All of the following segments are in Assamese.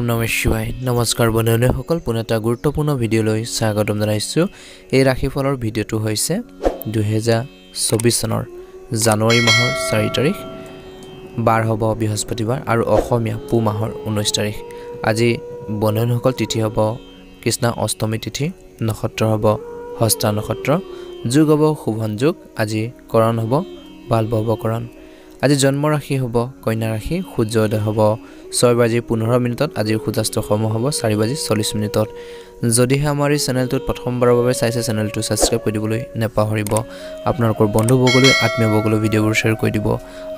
নমঃ শিৱায় নমস্কাৰ বন্ধুসকল পুনৰ এটা গুৰুত্বপূৰ্ণ ভিডিঅ'লৈ স্বাগতম জনাইছোঁ এই ৰাশিফলৰ ভিডিঅ'টো হৈছে 2024 চনৰ জানুৱাৰী মাহৰ 4 তাৰিখ বাৰ হ'ব বৃহস্পতিবাৰ আৰু অসমীয়া পুহ মাহৰ 19 তাৰিখ আজি বন্ধুসকল তিথি হ'ব কৃষ্ণ অষ্টমী তিথি নক্ষত্ৰ হ'ব হস্তা নক্ষত্ৰ যোগ হ'ব শুভন যোগ আজি কৰণ হ'ব বালবৱকৰণ আজি জন্ম ৰাশি হ'ব কন্যা ৰাশি সূৰ্যোদয় হ'ব 6:15 আজি সূৰ্যাস্ত সময় হ'ব 4:40 যদিহে আমাৰ এই চেনেলটোত প্ৰথমবাৰৰ বাবে চাইছে চেনেলটো সাবস্ক্ৰাইব কৰি দিবলৈ নেপাহৰিব আপোনালোকৰ বন্ধুবৰ্গলৈ আত্মীয়বৰ্গলৈ ভিডিঅ'বোৰ শ্বেয়াৰ কৰি দিব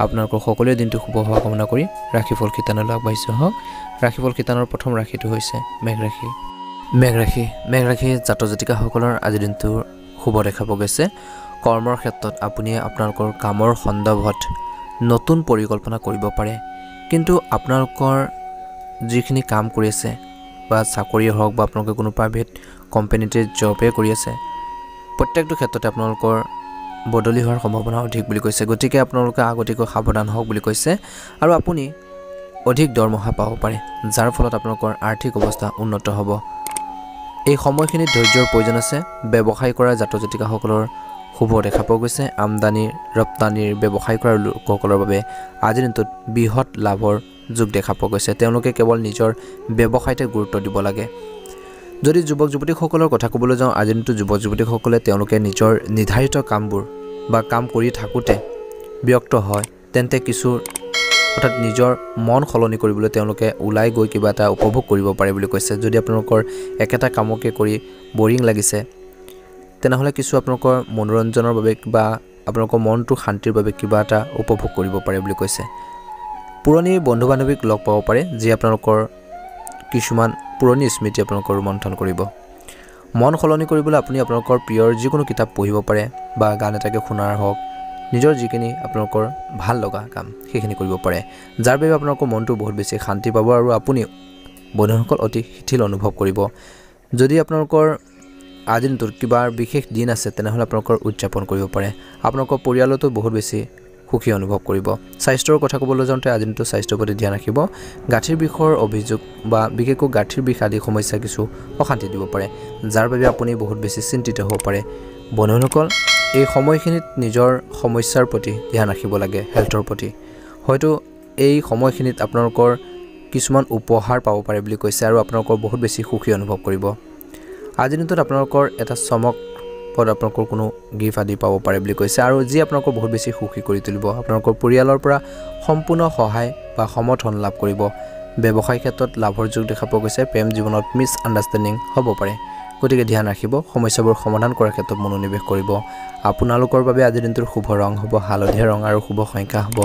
আপোনালোকৰ সকলোৰে দিনটো শুভ হোৱা কামনা কৰি ৰাশিফল খিতানলৈ আগবাঢ়িছো হওক ৰাশিফল খিতানৰ প্ৰথম ৰাশিটো হৈছে মেঘ ৰাশি জাতক জাতিকাসকলৰ আজি দিনটো শুভ দেখা পোৱা গৈছে কৰ্মৰ ক্ষেত্ৰত আপুনি আপোনালোকৰ কামৰ সন্দৰ্ভত নতুন পৰিকল্পনা কৰিব পাৰে কিন্তু আপোনালোকৰ যিখিনি কাম কৰি আছে বা চাকৰি হওক বা আপোনালোকে কোনো প্ৰাইভেট কোম্পানীতে জবয়ে কৰি আছে প্ৰত্যেকটো ক্ষেত্ৰতে আপোনালোকৰ বদলি হোৱাৰ সম্ভাৱনা অধিক বুলি কৈছে গতিকে আপোনালোকে আগতীয়াকৈ সাৱধান হওক বুলি কৈছে আৰু আপুনি অধিক দৰমহা পাব পাৰে যাৰ ফলত আপোনালোকৰ আৰ্থিক অৱস্থা উন্নত হ'ব এই সময়খিনিত ধৈৰ্যৰ প্ৰয়োজন আছে ব্যৱসায় কৰা জাতক জাতিকাসকলৰ শুভ দেখা পোৱা গৈছে আমদানিৰ ৰপ্তানিৰ ব্যৱসায় কৰা লোকসকলৰ বাবে আজিৰ দিনটোত বৃহৎ লাভৰ যোগ দেখা পোৱা গৈছে তেওঁলোকে কেৱল নিজৰ ব্যৱসায়তে গুৰুত্ব দিব লাগে যদি যুৱক যুৱতীসকলৰ কথা ক'বলৈ যাওঁ আজিৰ দিনটোত যুৱক যুৱতীসকলে তেওঁলোকে নিজৰ নিৰ্ধাৰিত কামবোৰ বা কাম কৰি থাকোঁতে ব্যস্ত হয় তেন্তে কিছু অৰ্থাৎ নিজৰ মন সলনি কৰিবলৈ তেওঁলোকে ওলাই গৈ কিবা এটা উপভোগ কৰিব পাৰে বুলি কৈছে যদি আপোনালোকৰ একেটা কামকে কৰি বৰিং লাগিছে তেনেহলে কিছু আপোনালোকৰ মনোৰঞ্জনৰ বাবে বা আপোনালোকৰ মনটো শান্তিৰ বাবে কিবা এটা উপভোগ কৰিব পাৰে বুলি কৈছে পুৰণি বন্ধু বান্ধৱীক লগ পাব পাৰে যি আপোনালোকৰ কিছুমান পুৰণি স্মৃতি আপোনালোকৰ ৰোমন্থন কৰিব মন সলনি কৰিবলৈ আপুনি আপোনালোকৰ প্ৰিয়ৰ যিকোনো কিতাপ পঢ়িব পাৰে বা গান এটাকে শুনাৰ হওক নিজৰ যিখিনি আপোনালোকৰ ভাল লগা কাম সেইখিনি কৰিব পাৰে যাৰ বাবে আপোনালোকৰ মনটো বহুত বেছি শান্তি পাব আৰু আপুনি বন্ধুসকল অতি শিথিল অনুভৱ কৰিব যদি আপোনালোকৰ আজি দিনটোত কিবা বিশেষ দিন আছে তেনেহলে আপোনালোকৰ উদযাপন কৰিব পাৰে আপোনালোকৰ পৰিয়ালতো বহুত বেছি সুখী অনুভৱ কৰিব স্বাস্থ্যৰ কথা ক'বলৈ যাওঁতে আজি দিনটো স্বাস্থ্যৰ প্ৰতি ধ্যান ৰাখিব গাঁঠিৰ বিষৰ অভিযোগ বা বিশেষকৈ গাঁঠিৰ বিষ আদি সমস্যা কিছু অশান্তি দিব পাৰে যাৰ বাবে আপুনি বহুত বেছি চিন্তিত হ'ব পাৰে বন্ধুসকল এই সময়খিনিত নিজৰ সমস্যাৰ প্ৰতি ধ্যান ৰাখিব লাগে হেল্থৰ প্ৰতি হয়তো এই সময়খিনিত আপোনালোকৰ কিছুমান উপহাৰ পাব পাৰে বুলি কৈছে আৰু আপোনালোকৰ বহুত বেছি সুখী অনুভৱ কৰিব আজিৰ দিনটোত আপোনালোকৰ এটা চমক পদ আপোনালোকৰ কোনো গিফ্ট আদি পাব পাৰে বুলি কৈছে আৰু যি আপোনালোকৰ বহুত বেছি সুখী কৰি তুলিব আপোনালোকৰ পৰিয়ালৰ পৰা সম্পূৰ্ণ সহায় বা সমৰ্থন লাভ কৰিব ব্যৱসায় ক্ষেত্ৰত লাভৰ যোগ দেখা পোৱা গৈছে প্ৰেম জীৱনত মিছ আণ্ডাৰষ্টেণ্ডিং হ'ব পাৰে গতিকে ধ্যান ৰাখিব সমস্যাবোৰ সমাধান কৰাৰ ক্ষেত্ৰত মনোনিৱেশ কৰিব আপোনালোকৰ বাবে আজিৰ দিনটোৰ শুভ ৰং হ'ব হালধীয়া ৰং আৰু শুভ সংখ্যা হ'ব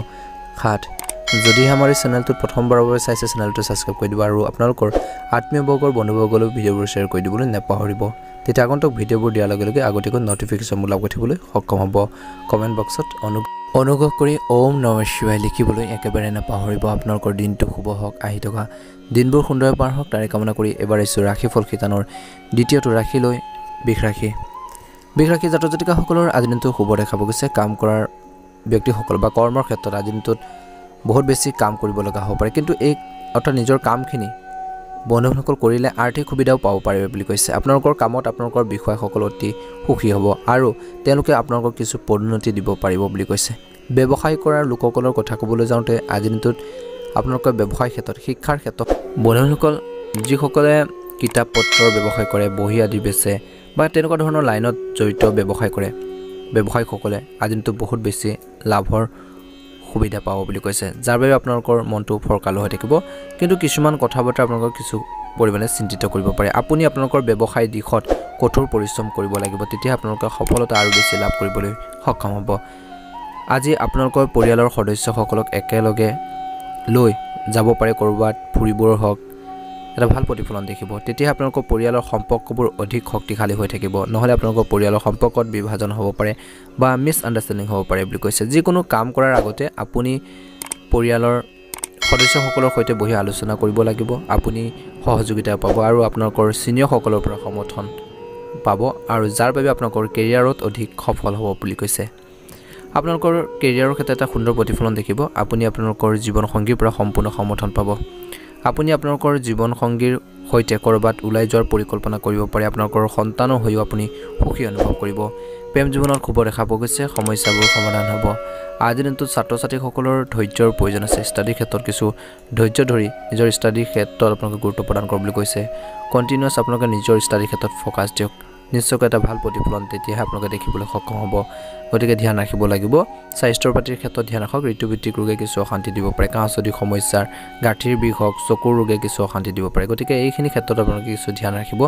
7 যদি আমাৰ এই চেনেলটোত প্ৰথমবাৰৰ বাবে চাইছে চেনেলটো সাবস্ক্ৰাইব কৰি দিব আৰু আপোনালোকৰ আত্মীয়বৰ্গৰ বন্ধুবৰ্গলৈ ভিডিঅ'বোৰ শ্বেয়াৰ কৰি দিবলৈ নেপাহৰিব তেতিয়া আগন্তুক ভিডিঅ'বোৰ দিয়াৰ লগে লগে আগতীয়াকৈ নটিফিকেশ্যনবোৰ লাভ কৰিবলৈ সক্ষম হ'ব কমেণ্ট বক্সত অনুগ্ৰহ কৰি ওম নমঃ শিৱায় লিখিবলৈ একেবাৰে নেপাহৰিব আপোনালোকৰ দিনটো শুভ হওক আহি থকা দিনবোৰ সুন্দৰ পাৰ হওক তাৰে কামনা কৰি এবাৰ আহিছোঁ ৰাশিফল খিতানৰ দ্বিতীয়টো ৰাশিলৈ বৃষ ৰাশি জাতক জাতিকাসকলৰ আজি দিনটো শুভ দেখা পোৱা গৈছে কাম কৰাৰ ব্যক্তিসকল বা কৰ্মৰ ক্ষেত্ৰত আজি দিনটোত বহুত বেছি কাম কৰিব লগা হ'ব পাৰে কিন্তু এই অৰ্থাৎ নিজৰ কামখিনি বন্ধুসকল কৰিলে আৰ্থিক সুবিধাও পাব পাৰিব বুলি কৈছে আপোনালোকৰ কামত আপোনালোকৰ বিষয়াসকল অতি সুখী হ'ব আৰু তেওঁলোকে আপোনালোকক কিছু পদোন্নতি দিব পাৰিব বুলি কৈছে ব্যৱসায় কৰাৰ লোকসকলৰ কথা ক'বলৈ যাওঁতে আজি দিনটোত আপোনালোকৰ ব্যৱসায় ক্ষেত্ৰত শিক্ষাৰ ক্ষেত্ৰত বন্ধুসকল যিসকলে কিতাপ পত্ৰৰ ব্যৱসায় কৰে বহি আদি বেচে বা তেনেকুৱা ধৰণৰ লাইনত জড়িত ব্যৱসায় কৰে ব্যৱসায়ীসকলে আজি দিনটোত বহুত বেছি লাভৰ সুবিধা পাব বুলি কৈছে যাৰ বাবে আপোনালোকৰ মনটো ফৰকাল হৈ থাকিব কিন্তু কিছুমান কথা বতৰা আপোনালোকৰ কিছু পৰিমাণে চিন্তিত কৰিব পাৰে আপুনি আপোনালোকৰ ব্যৱসায় দিশত কঠোৰ পৰিশ্ৰম কৰিব লাগিব তেতিয়া আপোনালোকে সফলতা আৰু বেছি লাভ কৰিবলৈ সক্ষম হ'ব আজি আপোনালোকৰ পৰিয়ালৰ সদস্যসকলক একেলগে লৈ যাব পাৰে কৰবাত ফুৰিবৰ হওক এটা ভাল প্ৰতিফলন দেখিব তেতিয়া আপোনালোকৰ পৰিয়ালৰ সম্পৰ্কবোৰ অধিক শক্তিশালী হৈ থাকিব নহলে আপোনালোকৰ পৰিয়ালৰ সম্পৰ্কত বিভাজন হ'ব পাৰে বা মিছ আণ্ডাৰষ্টেণ্ডিং হ'ব পাৰে বুলি কৈছে যিকোনো কাম কৰাৰ আগতে আপুনি পৰিয়ালৰ সদস্যসকলৰ সৈতে বহি আলোচনা কৰিব লাগিব আপুনি সহযোগিতা পাব আৰু আপোনালোকৰ সিনিয়ৰসকলৰ পৰা সমৰ্থন পাব আৰু যাৰ বাবে আপোনালোকৰ কেৰিয়াৰত অধিক সফল হ'ব বুলি কৈছে আপোনালোকৰ কেৰিয়াৰৰ ক্ষেত্ৰত এটা সুন্দৰ প্ৰতিফলন দেখিব আপুনি আপোনালোকৰ জীৱন সংগীৰ পৰা সম্পূৰ্ণ সমৰ্থন পাব আপুনি আপোনালোকৰ জীৱনসংগীৰ সৈতে কৰবাত ওলাই যোৱাৰ পৰিকল্পনা কৰিব পাৰে আপোনালোকৰ সন্তানৰ হৈও আপুনি সুখী অনুভৱ কৰিব প্ৰেম জীৱনত খুব দেখা পোৱা গৈছে সমস্যাবোৰ সমাধান হ'ব আজিৰ দিনটোত ছাত্ৰ-ছাত্ৰীসকলৰ ধৈৰ্যৰ প্ৰয়োজন আছে ষ্টাডি ক্ষেত্ৰত কিছু ধৈৰ্য ধৰি নিজৰ ষ্টাডি ক্ষেত্ৰত আপোনালোকে গুৰুত্ব প্ৰদান কৰিব বুলি কৈছে কন্টিনিউয়াছ আপোনালোকে নিজৰ ষ্টাডি ক্ষেত্ৰত ফোকাছ দিয়ক নিশ্চয়কৈ এটা ভাল প্ৰতিফলন তেতিয়াহে আপোনালোকে দেখিবলৈ সক্ষম হ'ব গতিকে ধ্যান ৰাখিব লাগিব স্বাস্থ্যৰ পাতিৰ ক্ষেত্ৰত ধ্যান ৰাখক ঋতুভিত্তিক ৰোগে কিছু অশান্তি দিব পাৰে কাঁহচদি সমস্যাৰ গাঁঠিৰ বিষ হওক চকুৰ ৰোগে কিছু অশান্তি দিব পাৰে গতিকে এইখিনি ক্ষেত্ৰত আপোনালোকে কিছু ধ্যান ৰাখিব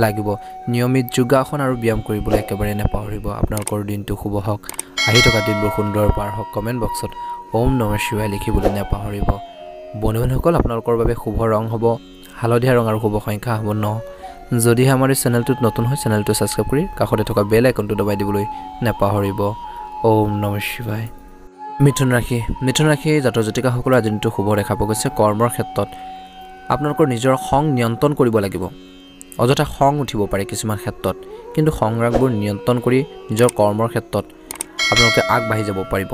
লাগিব নিয়মিত যোগাসন আৰু ব্যায়াম কৰিবলৈ একেবাৰে নাপাহৰিব আপোনালোকৰ দিনটো শুভ হওক আহি থকা দিনবোৰ সুন্দৰ পাৰ হওক কমেণ্ট বক্সত ওম নমঃ শিৱায় লিখিবলৈ নাপাহৰিব বন্ধুসকল আপোনালোকৰ বাবে শুভ ৰং হ'ব হালধীয়া ৰং আৰু শুভ সংখ্যা হ'ব 9 যদিহে আমাৰ এই চেনেলটোত নতুন হয় চেনেলটো সাবস্ক্ৰাইব কৰি কাষতে থকা বেল আইকনটো দবাই দিবলৈ নাপাহৰিব ওম নমঃ শিৱায় মিথুন ৰাশি জাতক জাতিকাসকলৰ আজি দিনটো শুভ দেখা পোৱা গৈছে কৰ্মৰ ক্ষেত্ৰত আপোনালোকৰ নিজৰ খং নিয়ন্ত্ৰণ কৰিব লাগিব অযথা খং উঠিব পাৰে কিছুমান ক্ষেত্ৰত কিন্তু সংৰাগবোৰ নিয়ন্ত্ৰণ কৰি নিজৰ কৰ্মৰ ক্ষেত্ৰত আপোনালোকে আগবাঢ়ি যাব পাৰিব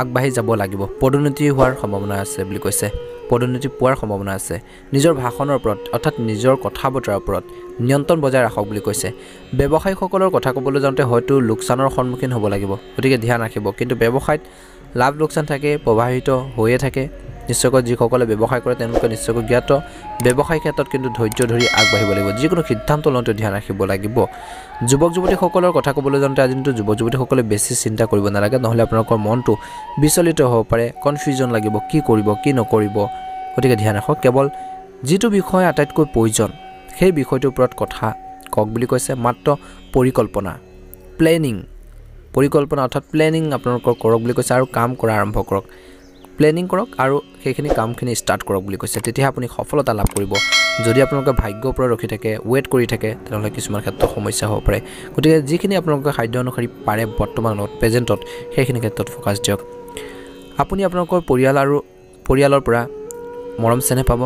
আগবাঢ়ি যাব লাগিব পদোন্নতি হোৱাৰ সম্ভাৱনা আছে বুলি কৈছে পদোন্নতি পোৱাৰ সম্ভাৱনা আছে নিজৰ ভাষণৰ ওপৰত অৰ্থাৎ নিজৰ কথা বতৰাৰ ওপৰত নিয়ন্ত্ৰণ বজাই ৰাখক বুলি কৈছে ব্যৱসায়ীসকলৰ কথা ক'বলৈ যাওঁতে হয়তো লোকচানৰ সন্মুখীন হ'ব লাগিব গতিকে ধ্যান ৰাখিব কিন্তু ব্যৱসায়ত লাভ লোকচান থাকে প্ৰভাৱিত হৈয়ে থাকে নিশ্চয়কৈ যিসকলে ব্যৱসায় কৰে তেওঁলোকে নিশ্চয়কৈ জ্ঞাত ব্যৱসায় ক্ষেত্ৰত কিন্তু ধৈৰ্য ধৰি আগবাঢ়িব লাগিব যিকোনো সিদ্ধান্ত লওঁতে ধ্যান ৰাখিব লাগিব যুৱক যুৱতীসকলৰ কথা ক'বলৈ যাওঁতে আজি দিনটো যুৱক যুৱতীসকলে বেছি চিন্তা কৰিব নালাগে নহ'লে আপোনালোকৰ মনটো বিচলিত হ'ব পাৰে কনফিউজন লাগিব কি কৰিব কি নকৰিব গতিকে ধ্যান ৰাখক কেৱল যিটো বিষয় আটাইতকৈ প্ৰয়োজন সেই বিষয়টোৰ ওপৰত কথা কওক বুলি কৈছে মাত্ৰ পৰিকল্পনা অৰ্থাৎ প্লেনিং আপোনালোকৰ কৰক বুলি কৈছে আৰু কাম কৰা আৰম্ভ কৰক প্লেনিং কৰক আৰু সেইখিনি কামখিনি ষ্টাৰ্ট কৰক বুলি কৈছে তেতিয়া আপুনি সফলতা লাভ কৰিব যদি আপোনালোকে ভাগ্যৰ ওপৰত ৰখি থাকে ৱেট কৰি থাকে তেনেহ'লে কিছুমান ক্ষেত্ৰত সমস্যা হ'ব পাৰে গতিকে যিখিনি আপোনালোকে খাদ্য অনুসৰি পাৰে বৰ্তমানত প্ৰেজেণ্টত সেইখিনি ক্ষেত্ৰত ফোকাছ দিয়ক আপুনি আপোনালোকৰ পৰিয়ালৰ পৰা মৰম চেনেহ পাব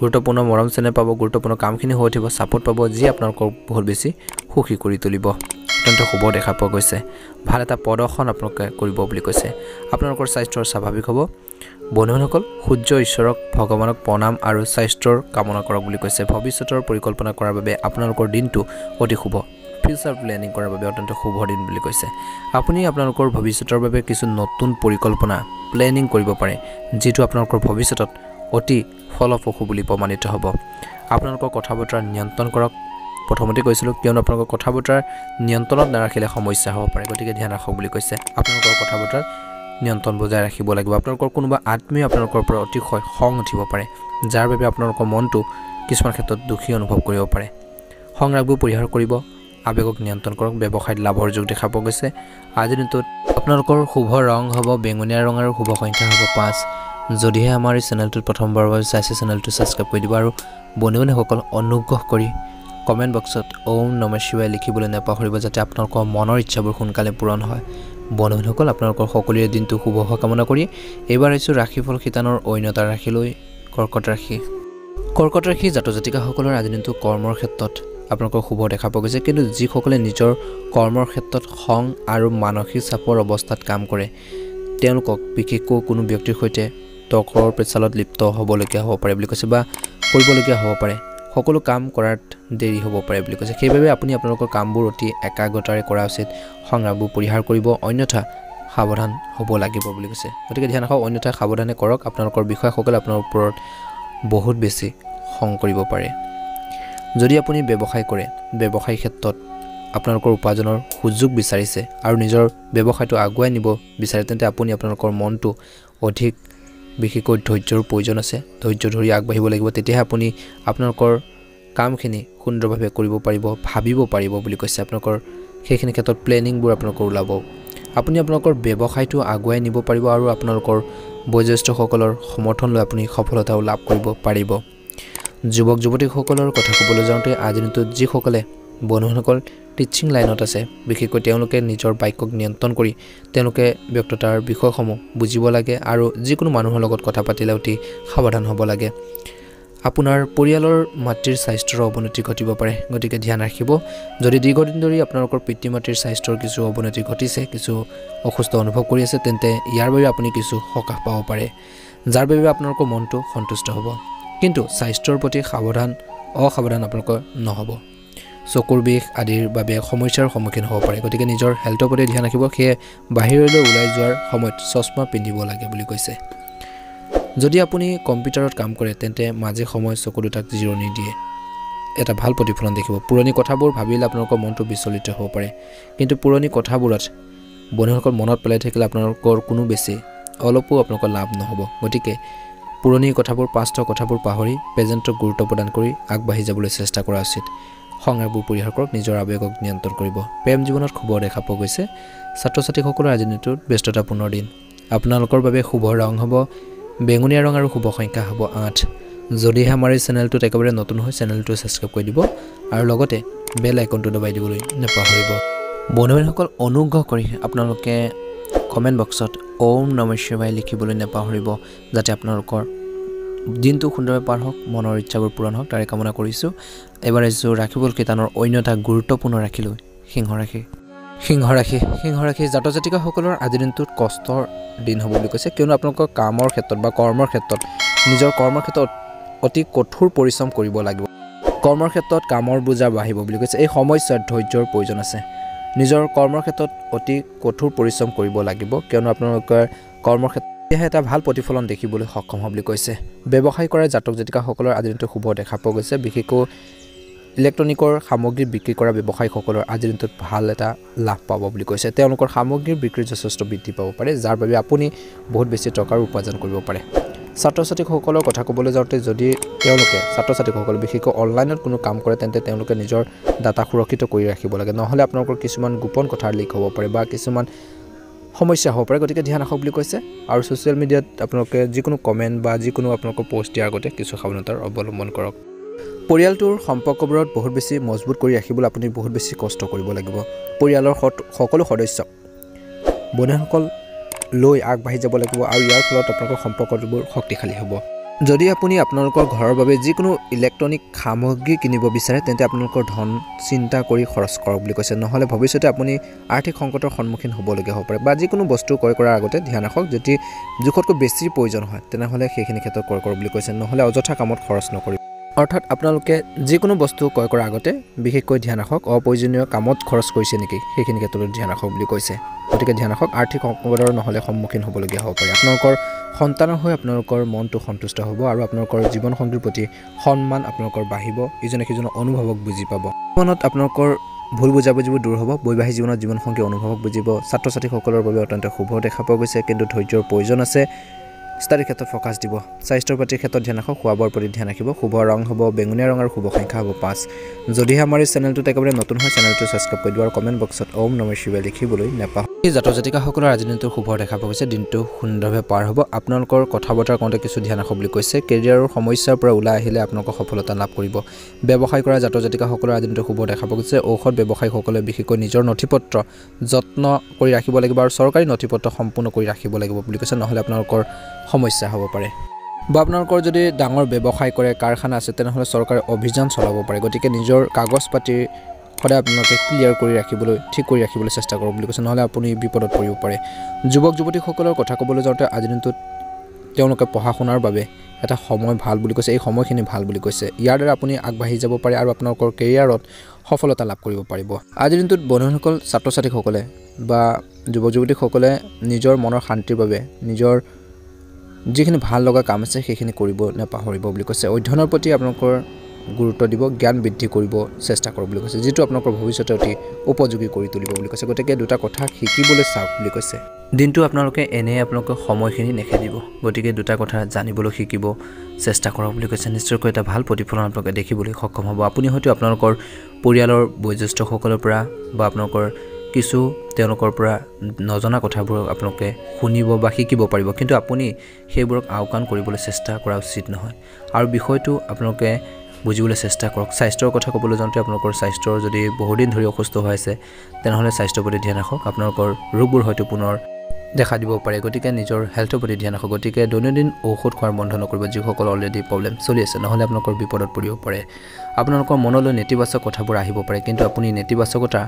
গুৰুত্বপূৰ্ণ মৰম চেনেহ পাব গুৰুত্বপূৰ্ণ কামখিনি হৈ উঠিব ছাপোৰ্ট পাব যি আপোনালোকক বহুত বেছি সুখী কৰি তুলিব অত্যন্ত শুভ দেখা পোৱা গৈছে ভাল এটা প্ৰদৰ্শন আপোনালোকে কৰিব বুলি কৈছে আপোনালোকৰ স্বাস্থ্যৰ স্বাভাৱিক হ'ব বন্ধুসকল সূৰ্য ঈশ্বৰক ভগৱানক প্ৰণাম আৰু স্বাস্থ্যৰ কামনা কৰক বুলি কৈছে ভৱিষ্যতৰ পৰিকল্পনা কৰাৰ বাবে আপোনালোকৰ দিনটো অতি শুভ ফিউচাৰ প্লেনিং কৰাৰ বাবে অত্যন্ত শুভ দিন বুলি কৈছে আপুনি আপোনালোকৰ ভৱিষ্যতৰ বাবে কিছু নতুন পৰিকল্পনা প্লেনিং কৰিব পাৰে যিটো আপোনালোকৰ ভৱিষ্যতত অতি ফলপ্ৰসূ বুলি প্ৰমাণিত হ'ব আপোনালোকৰ কথা বতৰা নিয়ন্ত্ৰণ কৰক প্ৰথমতে কৈছিলোঁ কিয়নো আপোনালোকৰ কথা বতৰাৰ নিয়ন্ত্ৰণত নাৰাখিলে সমস্যা হ'ব পাৰে গতিকে ধ্যান ৰাখক বুলি কৈছে আপোনালোকৰ কথা বতৰাৰ নিয়ন্ত্ৰণ বজাই ৰাখিব লাগিব আপোনালোকৰ কোনোবা আত্মীয় আপোনালোকৰ পৰা অতিশয় খং উঠিব পাৰে যাৰ বাবে আপোনালোকৰ মনটো কিছুমান ক্ষেত্ৰত দুখী অনুভৱ কৰিব পাৰে সংৰাগবোৰ পৰিহাৰ কৰিব আবেগক নিয়ন্ত্ৰণ কৰক ব্যৱসায়ত লাভৰ যোগ দেখা পোৱা গৈছে আজিৰ দিনটোত আপোনালোকৰ শুভ ৰং হ'ব বেঙুনীয়া ৰং আৰু শুভ সংখ্যা হ'ব 5 যদিহে আমাৰ এই চেনেলটোত প্ৰথমবাৰৰ বাবে চাইছে চেনেলটো ছাবস্ক্ৰাইব কৰি দিব আৰু বন্ধু-বান্ধৱীসকল অনুগ্ৰহ কৰি কমেণ্ট বক্সত ওম নমঃ শিৱায় লিখিবলৈ নাপাহৰিব যাতে আপোনালোকৰ মনৰ ইচ্ছাবোৰ সোনকালে পূৰণ হয় বন্ধুসকল আপোনালোকৰ সকলোৰে দিনটো শুভ হোৱা কামনা কৰি এইবাৰ আহিছোঁ ৰাশিফল শিতানৰ অন্যতা ৰাশিলৈ কৰ্কট ৰাশি জাতক জাতিকাসকলৰ আজি দিনটো কৰ্মৰ ক্ষেত্ৰত আপোনালোকৰ শুভ দেখা পোৱা গৈছে কিন্তু যিসকলে নিজৰ কৰ্মৰ ক্ষেত্ৰত খং আৰু মানসিক চাপৰ অৱস্থাত কাম কৰে তেওঁলোকক বিশেষকৈ কোনো ব্যক্তিৰ সৈতে তৰ্কৰ পেচালত লিপ্ত হ'বলগীয়া হ'ব পাৰে বুলি কৈছে বা কৰিবলগীয়া হ'ব পাৰে সকলো কাম কৰাত দেৰি হ'ব পাৰে বুলি কৈছে সেইবাবে আপুনি আপোনালোকৰ কামবোৰ অতি একাগ্ৰতাৰে কৰা উচিত সংৰাগবোৰ পৰিহাৰ কৰিব অন্যথা সাৱধান হ'ব লাগিব বুলি কৈছে গতিকে ধ্যান ৰাখক অন্যথা সাৱধানে কৰক আপোনালোকৰ বিষয়াসকলে আপোনাৰ ওপৰত বহুত বেছি খং কৰিব পাৰে যদি আপুনি ব্যৱসায় কৰে ব্যৱসায়িক ক্ষেত্ৰত আপোনালোকৰ উপাৰ্জনৰ সুযোগ বিচাৰিছে আৰু নিজৰ ব্যৱসায়টো আগুৱাই নিব বিচাৰে তেন্তে আপুনি আপোনালোকৰ মনটো অধিক বিশেষকৈ ধৈৰ্যৰ প্ৰয়োজন আছে ধৈৰ্য ধৰি আগবাঢ়িব লাগিব তেতিয়াহে আপুনি আপোনালোকৰ কামখিনি সুন্দৰভাৱে কৰিব পাৰিব ভাবিব পাৰিব বুলি কৈছে আপোনালোকৰ সেইখিনি ক্ষেত্ৰত প্লেনিংবোৰ আপোনালোকৰ ওলাব আপুনি আপোনালোকৰ ব্যৱসায়টো আগুৱাই নিব পাৰিব আৰু আপোনালোকৰ বয়োজ্যেষ্ঠসকলৰ সমৰ্থন লৈ আপুনি সফলতাও লাভ কৰিব পাৰিব যুৱক যুৱতীসকলৰ কথা ক'বলৈ যাওঁতে আজিৰ দিনটোত যিসকলে বন্ধুসকল টিচিং লাইনত আছে বিশেষকৈ তেওঁলোকে নিজৰ বাক্যক নিয়ন্ত্ৰণ কৰি তেওঁলোকে ব্যক্তিতাৰ বিষয়সমূহ বুজিব লাগে আৰু যিকোনো মানুহৰ লগত কথা পাতিলে অতি সাৱধান হ'ব লাগে আপোনাৰ পৰিয়ালৰ মাতৃৰ স্বাস্থ্যৰ অৱনতি ঘটিব পাৰে গতিকে ধ্যান ৰাখিব যদি দীৰ্ঘদিন ধৰি আপোনালোকৰ পিতৃ মাতৃৰ স্বাস্থ্যৰ কিছু অৱনতি ঘটিছে কিছু অসুস্থ অনুভৱ কৰি আছে তেন্তে ইয়াৰ বাবে আপুনি কিছু সকাহ পাব পাৰে যাৰ বাবে আপোনালোকৰ মনটো সন্তুষ্ট হ'ব কিন্তু স্বাস্থ্যৰ প্ৰতি অসাৱধান আপোনালোকৰ নহ'ব চকুৰ বিষ আদিৰ বাবে সমস্যাৰ সন্মুখীন হ'ব পাৰে গতিকে নিজৰ হেল্থৰ প্ৰতি ধ্যান ৰাখিব সেয়ে বাহিৰলৈ ওলাই যোৱাৰ সময়ত চশমা পিন্ধিব লাগে বুলি কৈছে যদি আপুনি কম্পিউটাৰত কাম কৰে তেন্তে মাজে সময় চকু দুটাক জিৰণি দিয়ে এটা ভাল প্ৰতিফলন দেখিব পুৰণি কথাবোৰ ভাবিলে আপোনালোকৰ মনটো বিচলিত হ'ব পাৰে কিন্তু পুৰণি কথাবোৰত বন্ধুসকল মনত পেলাই থাকিলে আপোনালোকৰ কোনো বেছি অলপো আপোনালোকৰ লাভ নহ'ব গতিকে পুৰণি কথাবোৰ পাষ্টৰ কথাবোৰ পাহৰি প্ৰেজেণ্টক গুৰুত্ব প্ৰদান কৰি আগবাঢ়ি যাবলৈ চেষ্টা কৰা উচিত সংগ্ৰামবোৰ পৰিহাৰ কৰক নিজৰ আৱেগক নিয়ন্ত্ৰণ কৰিব প্ৰেম জীৱনত শুভ দেখা পোৱা গৈছে ছাত্ৰ ছাত্ৰীসকলৰ আজি দিনটোত ব্যস্ততাপূৰ্ণ দিন আপোনালোকৰ বাবে শুভ ৰং হ'ব বেঙুনীয়া ৰং আৰু শুভ সংখ্যা হ'ব 8 যদিহে আমাৰ এই চেনেলটোত একেবাৰে নতুন হয় চেনেলটো ছাবস্ক্ৰাইব কৰি দিব আৰু লগতে বেল আইকনটো দবাই দিবলৈ নাপাহৰিব বন্ধুসকল অনুগ্ৰহ কৰি আপোনালোকে কমেণ্ট বক্সত ওম নমঃ শিৱায় লিখিবলৈ নাপাহৰিব যাতে আপোনালোকৰ দিনটো সুন্দৰভাৱে পাৰ হওক মনৰ ইচ্ছাবোৰ পূৰণ হওক তাৰে কামনা কৰিছোঁ এবাৰ ৰাখিবল কীৰ্তনৰ অন্য এটা গুৰুত্বপূৰ্ণ ৰাখি লৈ সিংহ ৰাশি জাতক জাতিকাসকলৰ আজি দিনটোত কষ্টৰ দিন হ'ব বুলি কৈছে কিয়নো আপোনালোকৰ কামৰ ক্ষেত্ৰত বা কৰ্মৰ ক্ষেত্ৰত নিজৰ কৰ্মৰ ক্ষেত্ৰত অতি কঠোৰ পৰিশ্ৰম কৰিব লাগিব কৰ্মৰ ক্ষেত্ৰত কামৰ বোজা বাঢ়িব বুলি কৈছে এই সময়ছোৱাত ধৈৰ্যৰ প্ৰয়োজন আছে নিজৰ কৰ্মৰ ক্ষেত্ৰত অতি কঠোৰ পৰিশ্ৰম কৰিব লাগিব কিয়নো আপোনালোকৰ কৰ্মৰ ক্ষেত্ৰত এটা ভাল প্ৰতিফলন দেখিবলৈ সক্ষম হ'ব বুলি কৈছে ব্যৱসায় কৰা জাতক জাতিকাসকলৰ আজি দিনটো শুভ দেখা পোৱা গৈছে বিশেষকৈ ইলেক্ট্ৰনিকৰ সামগ্ৰী বিক্ৰী কৰা ব্যৱসায়ীসকলৰ আজি দিনটোত ভাল এটা লাভ পাব বুলি কৈছে তেওঁলোকৰ সামগ্ৰীৰ বিক্ৰী যথেষ্ট বৃদ্ধি পাব পাৰে যাৰ বাবে আপুনি বহুত বেছি টকাৰ উপাৰ্জন কৰিব পাৰে ছাত্ৰ ছাত্ৰীসকলৰ কথা ক'বলৈ যাওঁতে যদি তেওঁলোকে ছাত্ৰ ছাত্ৰীসকল বিশেষকৈ অনলাইনত কোনো কাম কৰে তেন্তে তেওঁলোকে নিজৰ ডাটা সুৰক্ষিত কৰি ৰাখিব লাগে নহ'লে আপোনালোকৰ কিছুমান গোপন কথা লিক হ'ব পাৰে বা কিছুমান সমস্যা হ'ব পাৰে গতিকে ধ্যান ৰাখক বুলি কৈছে আৰু ছ'চিয়েল মিডিয়াত আপোনালোকে যিকোনো কমেণ্ট বা যিকোনো আপোনালোকৰ পোষ্ট দিয়াৰ আগতে কিছু সাৱধানতাৰ অৱলম্বন কৰক পৰিয়ালটোৰ সম্পৰ্কবোৰত বহুত বেছি মজবুত কৰি ৰাখিবলৈ আপুনি বহুত বেছি কষ্ট কৰিব লাগিব পৰিয়ালৰ সকলো সদস্যক বন্ধুসকল লৈ আগবাঢ়ি যাব লাগিব আৰু ইয়াৰ ফলত আপোনালোকৰ সম্পৰ্কবোৰ শক্তিশালী হ'ব যদি আপুনি আপোনালোকৰ ঘৰৰ বাবে যিকোনো ইলেক্ট্ৰনিক সামগ্ৰী কিনিব বিচাৰে তেন্তে আপোনালোকৰ ধন চিন্তা কৰি খৰচ কৰক বুলি কৈছে নহ'লে ভৱিষ্যতে আপুনি আৰ্থিক সংকটৰ সন্মুখীন হ'বলগীয়া হ'ব পাৰে বা যিকোনো বস্তু ক্ৰয় কৰাৰ আগতে ধ্যান ৰাখক যদি জোখতকৈ বেছি প্ৰয়োজন হয় তেনেহ'লে সেইখিনি ক্ষেত্ৰত ক্ৰয় কৰক বুলি কৈছে নহ'লে অযথা কামত খৰচ নকৰিব অৰ্থাৎ আপোনালোকে যিকোনো বস্তু ক্ৰয় কৰাৰ আগতে বিশেষকৈ ধ্যান ৰাখক অপ্ৰয়োজনীয় কামত খৰচ কৰিছে নেকি সেইখিনি ক্ষেত্ৰত ধ্যান ৰাখক বুলি কৈছে গতিকে ধ্যান ৰাখক আৰ্থিক সংকটৰ নহ'লে সন্মুখীন হ'বলগীয়া হ'ব পাৰে আপোনালোকৰ সন্তানৰ হৈ আপোনালোকৰ মনটো সন্তুষ্ট হ'ব আৰু আপোনালোকৰ জীৱনসংগীৰ প্ৰতি সন্মান আপোনালোকৰ বাঢ়িব ইজনে সিজনৰ অনুভৱক বুজি পাব জীৱনত আপোনালোকৰ ভুল বুজাবুজিবোৰ দূৰ হ'ব বৈবাহিক জীৱনত জীৱনসংগী অনুভৱক বুজিব ছাত্ৰ ছাত্ৰীসকলৰ বাবে অত্যন্ত শুভ দেখা পোৱা গৈছে কিন্তু ধৈৰ্যৰ প্ৰয়োজন আছে ষ্টাডিৰ ক্ষেত্ৰত ফ'কাছ দিব স্বাস্থ্যৰ প্ৰতি ক্ষেত্ৰত ধ্যান ৰাখক খোৱা বোৱাৰ প্ৰতি ধ্যান ৰাখিব শুভ ৰং হ'ব বেঙুনীয়া ৰং আৰু শুভ সংখ্যা হ'ব 5 যদিহে আমাৰ এই চেনেলটোত একেবাৰে নতুন হয় চেনেলটো ছাবস্ক্ৰাইব কৰি দিব আৰু কমেণ্ট বক্সত ওম নমঃ শিৱায় লিখিবলৈ নাপাহৰিব এই জাতক জাতিকাসকলৰ আজি দিনটো শুভ দেখা পোৱা গৈছে দিনটো সুন্দৰভাৱে পাৰ হ'ব আপোনালোকৰ কথা বতৰা কওঁতে কিছু ধ্যান ৰাখক বুলি কৈছে কেৰিয়াৰৰ সমস্যাৰ পৰা ওলাই আহিলে আপোনালোকৰ সফলতা লাভ কৰিব ব্যৱসায় কৰা জাতক জাতিকাসকলৰ আজি দিনটো শুভ দেখা পোৱা গৈছে ঔষধ ব্যৱসায়ীসকলে বিশেষকৈ নিজৰ নথিপত্ৰ যত্ন কৰি ৰাখিব লাগিব আৰু চৰকাৰী নথিপত্ৰ সম্পূৰ্ণ কৰি ৰাখিব লাগিব বুলি কৈছে নহ'লে আপোনালোকৰ সমস্যা হ'ব পাৰে বা আপোনালোকৰ যদি ডাঙৰ ব্যৱসায় কৰে কাৰখানা আছে তেনেহ'লে চৰকাৰে অভিযান চলাব পাৰে গতিকে নিজৰ কাগজ পাতি সদায় আপোনালোকে ক্লিয়াৰ কৰি ৰাখিবলৈ ঠিক কৰি ৰাখিবলৈ চেষ্টা কৰক বুলি কৈছে নহ'লে আপুনি বিপদত পৰিব পাৰে যুৱক যুৱতীসকলৰ কথা ক'বলৈ যাওঁতে আজি দিনটোত তেওঁলোকে পঢ়া শুনাৰ বাবে এটা সময় ভাল বুলি কৈছে এই সময়খিনি ভাল বুলি কৈছে ইয়াৰ দ্বাৰা আপুনি আগবাঢ়ি যাব পাৰে আৰু আপোনালোকৰ কেৰিয়াৰত সফলতা লাভ কৰিব পাৰিব আজিৰ দিনটোত বন্ধুসকল ছাত্ৰ ছাত্ৰীসকলে বা যুৱক যুৱতীসকলে নিজৰ মনৰ শান্তিৰ বাবে নিজৰ যিখিনি ভাল লগা কাম আছে সেইখিনি কৰিব নাপাহৰিব বুলি কৈছে অধ্যয়নৰ প্ৰতি আপোনালোকৰ গুৰুত্ব দিব জ্ঞান বৃদ্ধি কৰিব চেষ্টা কৰক বুলি কৈছে যিটো আপোনালোকৰ ভৱিষ্যতে অতি উপযোগী কৰি তুলিব বুলি কৈছে গতিকে দুটা কথা শিকিবলৈ চাওক বুলি কৈছে দিনটো আপোনালোকে এনেই আপোনালোকৰ সময়খিনি নেখেদিব গতিকে দুটা কথা জানিবলৈ শিকিব চেষ্টা কৰক বুলি কৈছে নিশ্চয়কৈ এটা ভাল প্ৰতিফলন আপোনালোকে দেখিবলৈ সক্ষম হ'ব আপুনি হয়তো আপোনালোকৰ পৰিয়ালৰ বয়োজ্যেষ্ঠসকলৰ পৰা বা আপোনালোকৰ কিছু তেওঁলোকৰ পৰা নজনা কথাবোৰ আপোনালোকে শুনিব বা শিকিব পাৰিব কিন্তু আপুনি সেইবোৰক আওকাণ কৰিবলৈ চেষ্টা কৰা উচিত নহয় আৰু বিষয়টো আপোনালোকে বুজিবলৈ চেষ্টা কৰক স্বাস্থ্যৰ কথা ক'বলৈ যাওঁতে আপোনালোকৰ স্বাস্থ্যৰ যদি বহুদিন ধৰি অসুস্থ হৈ আছে তেনেহ'লে স্বাস্থ্যৰ প্ৰতি ধ্যান ৰাখক আপোনালোকৰ ৰোগবোৰ হয়তো পুনৰ দেখা দিব পাৰে গতিকে নিজৰ হেল্থৰ প্ৰতি ধ্যান ৰাখক গতিকে দৈনন্দিন ঔষধ খোৱাৰ বন্ধ নকৰিব যিসকল অলৰেডি প্ৰব্লেম চলি আছে নহ'লে আপোনালোকৰ বিপদত পৰিব পাৰে আপোনালোকৰ মনলৈ নেতিবাচক কথাবোৰ আহিব পাৰে কিন্তু আপুনি নেতিবাচকতা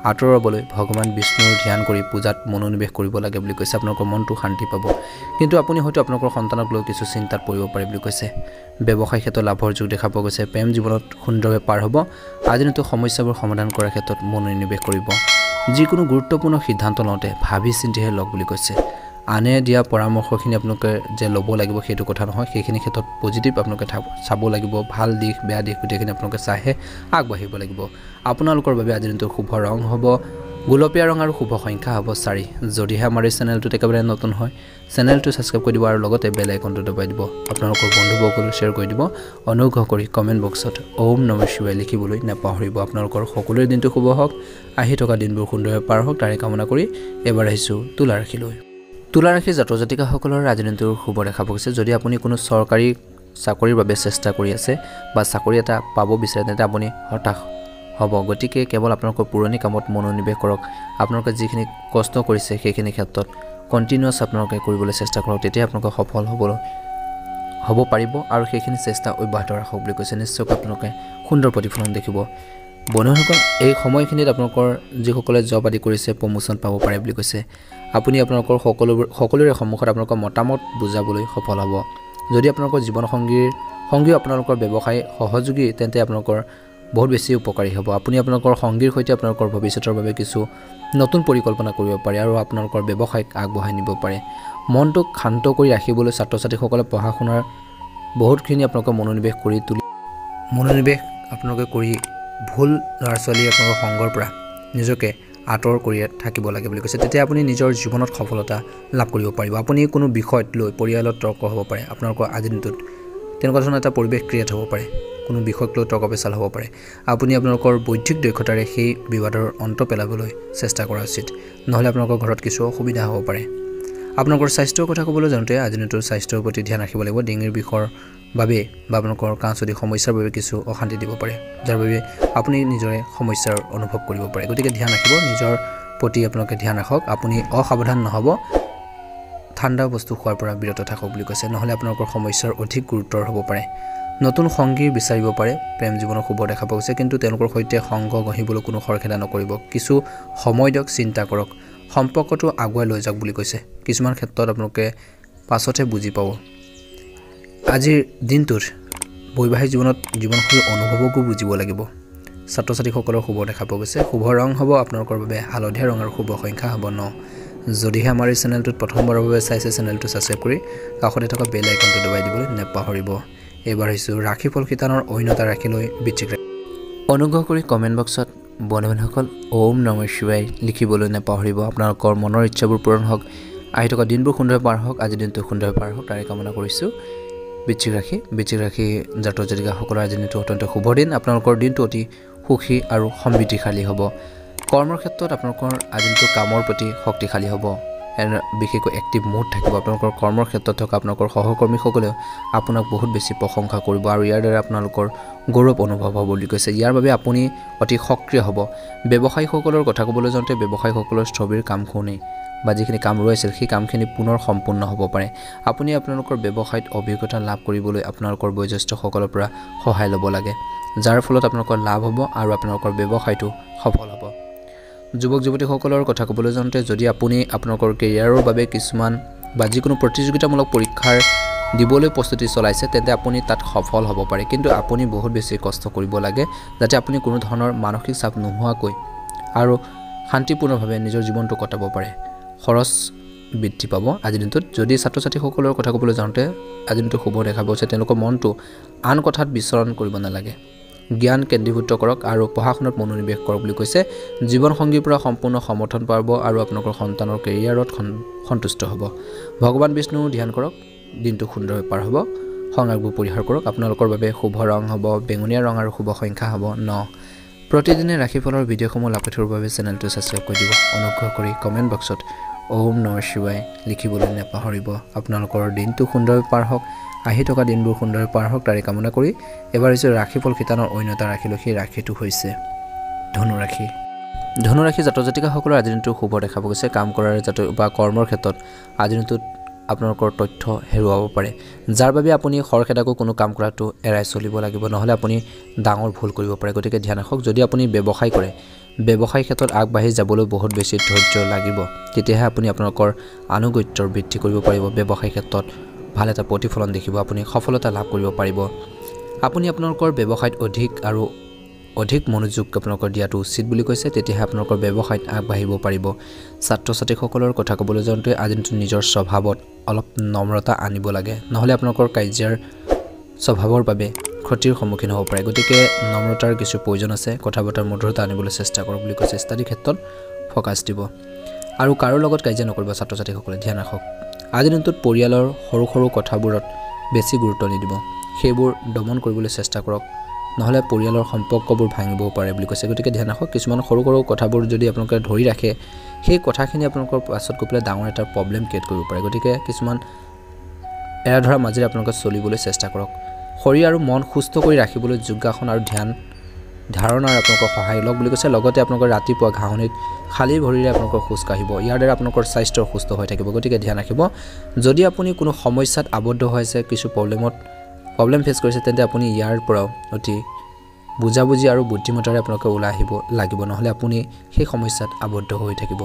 আঁতৰাবলৈ ভগৱান বিষ্ণুৰ ধ্যান কৰি পূজাত মনোনিৱেশ কৰিব লাগে বুলি কৈছে আপোনালোকৰ মনটো শান্তি পাব কিন্তু আপুনি হয়তো আপোনালোকৰ সন্তানক লৈ কিছু চিন্তাত পৰিব পাৰে বুলি কৈছে ব্যৱসায় ক্ষেত্ৰত লাভৰ যোগ দেখা পোৱা গৈছে প্ৰেম জীৱনত সুন্দৰভাৱে পাৰ হ'ব আজিৰ দিনটো সমস্যাবোৰ সমাধান কৰাৰ ক্ষেত্ৰত মনোনিৱেশ কৰিব যিকোনো গুৰুত্বপূৰ্ণ সিদ্ধান্ত লওঁতে ভাবি চিন্তিহে লওক বুলি কৈছে আনে দিয়া পৰামৰ্শখিনি আপোনালোকে যে ল'ব লাগিব সেইটো কথা নহয় সেইখিনি ক্ষেত্ৰত পজিটিভ আপোনালোকে চাব লাগিব ভাল দিশ বেয়া দিশ গোটেইখিনি আপোনালোকে চাইহে আগবাঢ়িব লাগিব আপোনালোকৰ বাবে আজিৰ দিনটো শুভ ৰং হ'ব গোলপীয়া ৰং আৰু শুভ সংখ্যা হ'ব 4 যদিহে আমাৰ এই চেনেলটোত একেবাৰে নতুন হয় চেনেলটো ছাবস্ক্ৰাইব কৰি দিব আৰু লগতে বেল আইকনটো দবাই দিব আপোনালোকৰ বন্ধুবৰ্গলৈ শ্বেয়াৰ কৰি দিব অনুগ্ৰহ কৰি কমেণ্ট বক্সত ওম নমঃ শিৱায় লিখিবলৈ নাপাহৰিব আপোনালোকৰ সকলোৰে দিনটো শুভ হওক আহি থকা দিনবোৰ সুন্দৰভাৱে পাৰ হওক তাৰে কামনা কৰি এবাৰ আহিছোঁ তুলা ৰাশিলৈ তুলা ৰাশিৰ জাতক জাতিকাসকলৰ আজিৰ দিনটোৰ শুভ দেখা পোৱা গৈছে যদি আপুনি কোনো চৰকাৰী চাকৰিৰ বাবে চেষ্টা কৰি আছে বা চাকৰি এটা পাব বিচাৰে তেন্তে আপুনি হতাশ হ'ব গতিকে কেৱল আপোনালোকৰ পুৰণি কামত মনোনিৱেশ কৰক আপোনালোকে যিখিনি কষ্ট কৰিছে সেইখিনি ক্ষেত্ৰত কণ্টিনিউৱাছ আপোনালোকে কৰিবলৈ চেষ্টা কৰক তেতিয়া আপোনালোকে সফল হ'ব পাৰিব আৰু সেইখিনি চেষ্টা অব্যাহত ৰাখক বুলি কৈছে নিশ্চয়কৈ আপোনালোকে সুন্দৰ প্ৰতিফলন দেখিব বন্ধুসকল এই সময়খিনিত আপোনালোকৰ যিসকলে জব আদি কৰিছে প্ৰমোশ্যন পাব পাৰে বুলি কৈছে আপুনি আপোনালোকৰ সকলোৰে সন্মুখত আপোনালোকৰ মতামত বুজাবলৈ সফল হ'ব যদি আপোনালোকৰ জীৱন সংগীও আপোনালোকৰ ব্যৱসায় সহযোগী তেন্তে আপোনালোকৰ বহুত বেছি উপকাৰী হ'ব আপুনি আপোনালোকৰ সংগীৰ সৈতে আপোনালোকৰ ভৱিষ্যতৰ বাবে কিছু নতুন পৰিকল্পনা কৰিব পাৰে আৰু আপোনালোকৰ ব্যৱসায়ক আগবঢ়াই নিব পাৰে মনটোক শান্ত কৰি ৰাখিবলৈ ছাত্ৰ ছাত্ৰীসকলে পঢ়া শুনাৰ বহুতখিনি আপোনালোকে মনোনিৱেশ আপোনালোকে কৰি ভুল ল'ৰা ছোৱালী আপোনালোকৰ সংগৰ পৰা নিজকে আঁতৰ কৰি থাকিব লাগে বুলি কৈছে তেতিয়া আপুনি নিজৰ জীৱনত সফলতা লাভ কৰিব পাৰিব আপুনি কোনো বিষয়ত লৈ পৰিয়ালত তৰ্ক হ'ব পাৰে আপোনালোকৰ আজিৰ দিনটোত তেনেকুৱা ধৰণৰ এটা পৰিৱেশ ক্ৰিয়েট হ'ব পাৰে কোনো বিষয়ক লৈ তৰ্ক পেচাল হ'ব পাৰে আপুনি আপোনালোকৰ বৌদ্ধিক দক্ষতাৰে সেই বিবাদৰ অন্ত পেলাবলৈ চেষ্টা কৰা উচিত নহ'লে আপোনালোকৰ ঘৰত কিছু অসুবিধা হ'ব পাৰে আপোনালোকৰ স্বাস্থ্যৰ কথা ক'বলৈ যাওঁতে আজিৰ দিনটোৰ স্বাস্থ্যৰ প্ৰতি ধ্যান ৰাখিব লাগিব ডিঙিৰ বিষৰ বাবে বা আপোনালোকৰ কাঁচদি সমস্যাৰ বাবে কিছু অশান্তি দিব পাৰে যাৰ বাবে আপুনি নিজৰে সমস্যাৰ অনুভৱ কৰিব পাৰে গতিকে ধ্যান ৰাখিব নিজৰ প্ৰতি আপোনালোকে ধ্যান ৰাখক আপুনি অসাৱধান নহ'ব ঠাণ্ডা বস্তু খোৱাৰ পৰা বিৰত থাকক বুলি কৈছে নহ'লে আপোনালোকৰ সমস্যাৰ অধিক গুৰুতৰ হ'ব পাৰে নতুন সংগী বিচাৰিব পাৰে প্ৰেম জীৱনৰ শুভ দেখা পোৱা গৈছে কিন্তু তেওঁলোকৰ সৈতে সংগ গঢ়িবলৈ কোনো খৰখেদা নকৰিব কিছু সময় দিয়ক চিন্তা কৰক সম্পৰ্কটো আগুৱাই লৈ যাওক বুলি কৈছে কিছুমান ক্ষেত্ৰত আপোনালোকে পাছতহে বুজি পাব আজিৰ দিনটোত বৈবাহিক জীৱনত জীৱনশৈলী অনুভৱকো বুজিব লাগিব ছাত্ৰ ছাত্ৰীসকলৰ শুভ দেখা পোৱা গৈছে শুভ ৰং হ'ব আপোনালোকৰ বাবে হালধীয়া ৰং আৰু শুভ সংখ্যা হ'ব 9 যদিহে আমাৰ এই চেনেলটোত প্ৰথমবাৰৰ বাবে চাইছে চেনেলটো ছাবস্ক্ৰাইব কৰি কাষতে থকা বেল আইকনটো দবাই দিবলৈ নাপাহৰিব এবাৰ আহিছোঁ ৰাশিফল শিতানৰ অন্যতা ৰাশিলৈ বৃশ্চিক ৰাশি অনুগ্ৰহ কৰি কমেণ্ট বক্সত বন্ধুসকল ওম নমঃ শিৱায় লিখিবলৈ নাপাহৰিব আপোনালোকৰ মনৰ ইচ্ছাবোৰ পূৰণ হওক আহি থকা দিনবোৰ সুন্দৰভাৱে পাৰ হওক আজিৰ দিনটো সুন্দৰভাৱে পাৰ হওক তাৰে কামনা কৰিছোঁ বৃশ্চিক ৰাশি জাতক জাতিকাসকলৰ আজিৰ দিনটো অত্যন্ত শুভ দিন আপোনালোকৰ দিনটো অতি সুখী আৰু সমৃদ্ধিশালী হ'ব কৰ্মৰ ক্ষেত্ৰত আপোনালোকৰ আজিৰ দিনটো কামৰ প্ৰতি শক্তিশালী হ'ব বিশেষকৈ এক্টিভ মুড থাকিব আপোনালোকৰ কৰ্মৰ ক্ষেত্ৰত থকা আপোনালোকৰ সহকৰ্মীসকলেও আপোনাক বহুত বেছি প্ৰশংসা কৰিব আৰু ইয়াৰ দ্বাৰা আপোনালোকৰ গৌৰৱ অনুভৱ হ'ব বুলি কৈছে ইয়াৰ বাবে আপুনি অতি সক্ৰিয় হ'ব ব্যৱসায়ীসকলৰ কথা ক'বলৈ যাওঁতে ব্যৱসায়ীসকলৰ স্থবিৰ কামখিনি বা যিখিনি কাম ৰৈ আছিল সেই কামখিনি পুনৰ সম্পূৰ্ণ হ'ব পাৰে আপুনি আপোনালোকৰ ব্যৱসায়ত অভিজ্ঞতা লাভ কৰিবলৈ আপোনালোকৰ বয়োজ্যেষ্ঠসকলৰ পৰা সহায় ল'ব লাগে যাৰ ফলত আপোনালোকৰ লাভ হ'ব আৰু আপোনালোকৰ ব্যৱসায়টো সফল হ'ব যুৱক যুৱতীসকলৰ কথা ক'বলৈ যাওঁতে যদি আপুনি আপোনালোকৰ কেৰিয়াৰৰ বাবে কিছুমান বা যিকোনো প্ৰতিযোগিতামূলক পৰীক্ষাৰ দিবলৈ প্ৰস্তুতি চলাইছে তেন্তে আপুনি তাত সফল হ'ব পাৰে কিন্তু আপুনি বহুত বেছি কষ্ট কৰিব লাগে যাতে আপুনি কোনো ধৰণৰ মানসিক চাপ নোহোৱাকৈ আৰু শান্তিপূৰ্ণভাৱে নিজৰ জীৱনটো কটাব পাৰে খৰচ বৃদ্ধি পাব আজিৰ দিনটোত যদি ছাত্ৰ ছাত্ৰীসকলৰ কথা ক'বলৈ যাওঁতে আজিৰ দিনটো শুভ দেখা পোৱা গৈছে তেওঁলোকৰ মনটো আন কথাত বিচৰণ কৰিব নালাগে জ্ঞান কেন্দ্ৰীভূত কৰক আৰু পঢ়া শুনাত মনোনিৱেশ কৰক বুলি কৈছে জীৱন সংগীৰ পৰা সম্পূৰ্ণ সমৰ্থন পাব আৰু আপোনালোকৰ সন্তানৰ কেৰিয়াৰত সন্তুষ্ট হ'ব ভগৱান বিষ্ণু ধ্যান কৰক দিনটো সুন্দৰভাৱে পাৰ হ'ব সংৰাগবোৰ পৰিহাৰ কৰক আপোনালোকৰ বাবে শুভ ৰং হ'ব বেঙুনীয়া ৰং আৰু শুভ সংখ্যা হ'ব 9 প্ৰতিদিনে ৰাশিফলৰ ভিডিঅ'সমূহ লাভ কৰিবৰ বাবে চেনেলটো ছাবস্ক্ৰাইব কৰি দিব অনুগ্ৰহ কৰি কমেণ্ট বক্সত ওম নমঃ শিৱায় লিখিবলৈ নাপাহৰিব আপোনালোকৰ দিনটো সুন্দৰভাৱে পাৰ হওক আহি থকা দিনবোৰ সুন্দৰভাৱে পাৰ হওক তাৰে কামনা কৰি এবাৰ হৈছে ৰাশিফল শিতানৰ অন্যতা ৰাশিলৈ সেই ৰাশিটো হৈছে ধনু ৰাশি ধনুৰাশি জাতক জাতিকাসকলৰ আজিৰ দিনটো শুভ দেখা পোৱা গৈছে। কাম কৰাৰ বা কৰ্মৰ ক্ষেত্ৰত আজিৰ দিনটোত আপোনালোকৰ তথ্য হেৰুৱাব পাৰে, যাৰ বাবে আপুনি খৰখেদাকৈ কোনো কাম কৰাটো এৰাই চলিব লাগিব, নহ'লে আপুনি ডাঙৰ ভুল কৰিব পাৰে। গতিকে ধ্যান ৰাখক। যদি আপুনি ব্যৱসায় কৰে, ব্যৱসায় ক্ষেত্ৰত আগবাঢ়ি যাবলৈ বহুত বেছি ধৈৰ্য লাগিব, তেতিয়াহে আপুনি আপোনালোকৰ আনুগত্যৰ বৃদ্ধি কৰিব পাৰিব। ব্যৱসায় ক্ষেত্ৰত ভাল এটা প্ৰতিফলন দেখিব, আপুনি সফলতা লাভ কৰিব পাৰিব। আপুনি আপোনালোকৰ ব্যৱসায়ত অধিক মনোযোগ আপোনালোকৰ দিয়াটো উচিত বুলি কৈছে, তেতিয়াহে আপোনালোকৰ ব্যৱসায়ত আগবাঢ়িব পাৰিব। ছাত্ৰ ছাত্ৰীসকলৰ কথা ক'বলৈ যাওঁতে আজি নিজৰ স্বভাৱত অলপ নম্ৰতা আনিব লাগে, নহ'লে আপোনালোকৰ কাৰ্যৰ স্বভাৱৰ বাবে ক্ষতিৰ সন্মুখীন হ'ব পাৰে। গতিকে নম্ৰতাৰ কিছু প্ৰয়োজন আছে, কথা বতৰাৰ মধুৰতা আনিবলৈ চেষ্টা কৰক বুলি কৈছে। ষ্টাডি ক্ষেত্ৰত ফ'কাছ দিব আৰু কাৰো লগত কাজিয়া নকৰিব। ছাত্ৰ ছাত্ৰীসকলে ধ্যান ৰাখক। আজিৰ দিনটোত পৰিয়ালৰ সৰু সৰু কথাবোৰত বেছি গুৰুত্ব নিদিব, সেইবোৰ দমন কৰিবলৈ চেষ্টা কৰক, নহ'লে পৰিয়ালৰ সম্পৰ্কবোৰ ভাঙিবও পাৰে বুলি কৈছে। গতিকে ধ্যান ৰাখক। কিছুমান সৰু সৰু কথাবোৰ যদি আপোনালোকে ধৰি ৰাখে, সেই কথাখিনি আপোনালোকৰ পাছত গৈ পেলাই ডাঙৰ এটা প্ৰব্লেম ক্ৰিয়েট কৰিব পাৰে। গতিকে কিছুমান এৰা ধৰা মাজেৰে আপোনালোকে চলিবলৈ চেষ্টা কৰক। শৰীৰ আৰু মন সুস্থ কৰি ৰাখিবলৈ যোগাসন আৰু ধ্যান ধাৰণাৰ আপোনালোকৰ সহায় লওক বুলি কৈছে। লগতে আপোনালোকৰ ৰাতিপুৱা ঘাঁহনিত খালী ভৰিৰে আপোনালোকৰ খোজ কাঢ়িব, ইয়াৰ দ্বাৰা আপোনালোকৰ স্বাস্থ্য সুস্থ হৈ থাকিব। গতিকে ধ্যান ৰাখিব। যদি আপুনি কোনো সমস্যাত আবদ্ধ হৈ আছে, কিছু প্ৰব্লেম ফেচ কৰিছে, তেন্তে আপুনি ইয়াৰ পৰাও অতি বুজাবুজি আৰু বুদ্ধিমত্তাৰে আপোনালোকে ওলাই আহিব লাগিব, নহ'লে আপুনি সেই সমস্যাত আবদ্ধ হৈ থাকিব,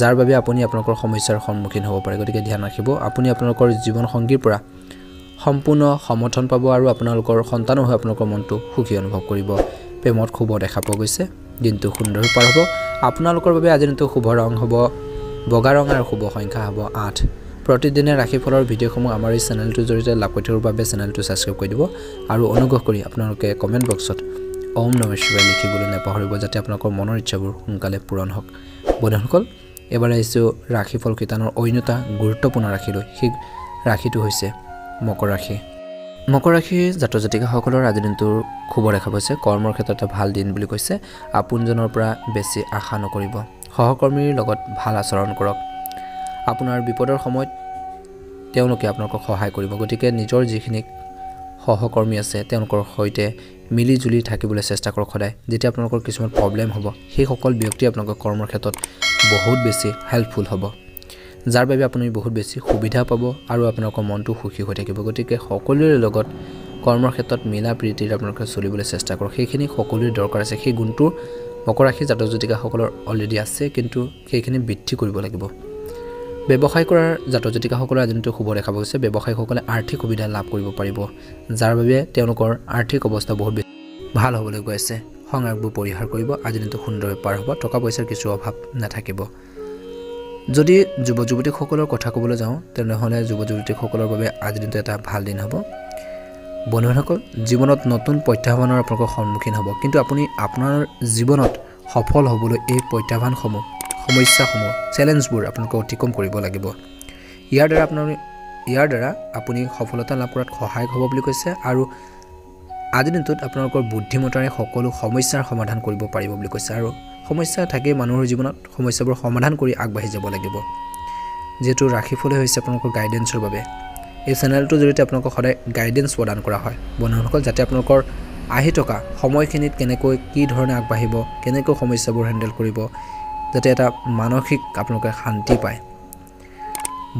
যাৰ বাবে আপুনি আপোনালোকৰ সমস্যাৰ সন্মুখীন হ'ব পাৰে। গতিকে ধ্যান ৰাখিব। আপুনি আপোনালোকৰ জীৱনসংগীৰ পৰা সম্পূৰ্ণ সমৰ্থন পাব আৰু আপোনালোকৰ সন্তানো হৈ আপোনালোকৰ মনটো সুখী অনুভৱ কৰিব। প্ৰেমত শুভ দেখা পোৱা গৈছে। দিনটো সুন্দৰ পাৰ হ'ব। আপোনালোকৰ বাবে আজিৰ দিনটো শুভ ৰং হ'ব বগা ৰং আৰু শুভ সংখ্যা হ'ব 8। প্ৰতিদিনে ৰাশিফলৰ ভিডিঅ'সমূহ আমাৰ এই চেনেলটোৰ জৰিয়তে লাভ কৰি থকাৰ বাবে চেনেলটো ছাবস্ক্ৰাইব কৰি দিব আৰু অনুগ্ৰহ কৰি আপোনালোকে কমেণ্ট বক্সত ওম নমঃ শিৱায় লিখিবলৈ নাপাহৰিব, যাতে আপোনালোকৰ মনৰ ইচ্ছাবোৰ সোনকালে পূৰণ হওক। বন্ধুসকল, এবাৰ আহিছোঁ ৰাশিফল কীৰ্তনৰ অন্য এটা গুৰুত্বপূৰ্ণ ৰাশিলৈ। সেই ৰাশিটো হৈছে মকৰ ৰাশি। মকৰ ৰাশিৰ জাতক জাতিকাসকলৰ আজিৰ দিনটোৰ শুভ দেখা পাইছে। কৰ্মৰ ক্ষেত্ৰত এটা ভাল দিন বুলি কৈছে। আপোনজনৰ পৰা বেছি আশা নকৰিব। সহকৰ্মীৰ লগত ভাল আচৰণ কৰক। আপোনাৰ বিপদৰ সময়ত তেওঁলোকে আপোনালোকক সহায় কৰিব। গতিকে নিজৰ যিখিনি সহকৰ্মী আছে তেওঁলোকৰ সৈতে মিলি জুলি থাকিবলৈ চেষ্টা কৰক সদায়। যেতিয়া আপোনালোকৰ কিছুমান প্ৰব্লেম হ'ব, সেইসকল ব্যক্তি আপোনালোকৰ কৰ্মৰ ক্ষেত্ৰত বহুত বেছি হেল্পফুল হ'ব, যাৰ বাবে আপুনি বহুত বেছি সুবিধা পাব আৰু আপোনালোকৰ মনটো সুখী হৈ থাকিব। গতিকে সকলোৰে লগত কৰ্মৰ ক্ষেত্ৰত মিলা প্ৰীতিৰে আপোনালোকে চলিবলৈ চেষ্টা কৰক। সেইখিনি সকলোৰে দৰকাৰ আছে। সেই গুণটো মকৰ ৰাশিৰ জাতক জাতিকাসকলৰ অলৰেডি আছে, কিন্তু সেইখিনি বৃদ্ধি কৰিব লাগিব। ব্যৱসায় কৰাৰ জাতক জাতিকাসকলৰ আজি দিনটো শুভ দেখা গৈছে। ব্যৱসায়ীসকলে আৰ্থিক সুবিধা লাভ কৰিব পাৰিব, যাৰ বাবে তেওঁলোকৰ আৰ্থিক অৱস্থা বহুত বেছি ভাল হ'বলৈ গৈ আছে। সংগ্ৰামবোৰ পৰিহাৰ কৰিব। আজি দিনটো সুন্দৰভাৱে পাৰ হ'ব। টকা পইচাৰ কিছু অভাৱ নাথাকিব। যদি যুৱ যুৱতীসকলৰ কথা ক'বলৈ যাওঁ, তেনেহ'লে যুৱ যুৱতীসকলৰ বাবে আজি দিনটো এটা ভাল দিন হ'ব। বন্ধুসকল, জীৱনত নতুন প্ৰত্যাহ্বানৰ আপোনালোকৰ সন্মুখীন হ'ব, কিন্তু আপুনি আপোনাৰ জীৱনত সফল হ'বলৈ এই প্ৰত্যাহ্বানসমূহ, সমস্যাসমূহ, চেলেঞ্জবোৰ আপোনালোকে অতিক্ৰম কৰিব লাগিব। ইয়াৰ দ্বাৰা আপুনি সফলতা লাভ কৰাত সহায়ক হ'ব বুলি কৈছে আৰু আজিৰ দিনটোত আপোনালোকৰ বুদ্ধিমত্তাৰে সকলো সমস্যাৰ সমাধান কৰিব পাৰিব বুলি কৈছে। আৰু সমস্যা থাকেই মানুহৰ জীৱনত, সমস্যাবোৰ সমাধান কৰি আগবাঢ়ি যাব লাগিব। যিহেতু ৰাশিফলে হৈছে আপোনালোকৰ গাইডেন্সৰ বাবে, এই চেনেলটোৰ জৰিয়তে আপোনালোকক সদায় গাইডেন্স প্ৰদান কৰা হয় বন্ধুসকল, যাতে আপোনালোকৰ আহি থকা সময়খিনিত কেনেকৈ কি ধৰণে আগবাঢ়িব, কেনেকৈ সমস্যাবোৰ হেণ্ডেল কৰিব, যাতে এটা মানসিক আপোনালোকে শান্তি পায়।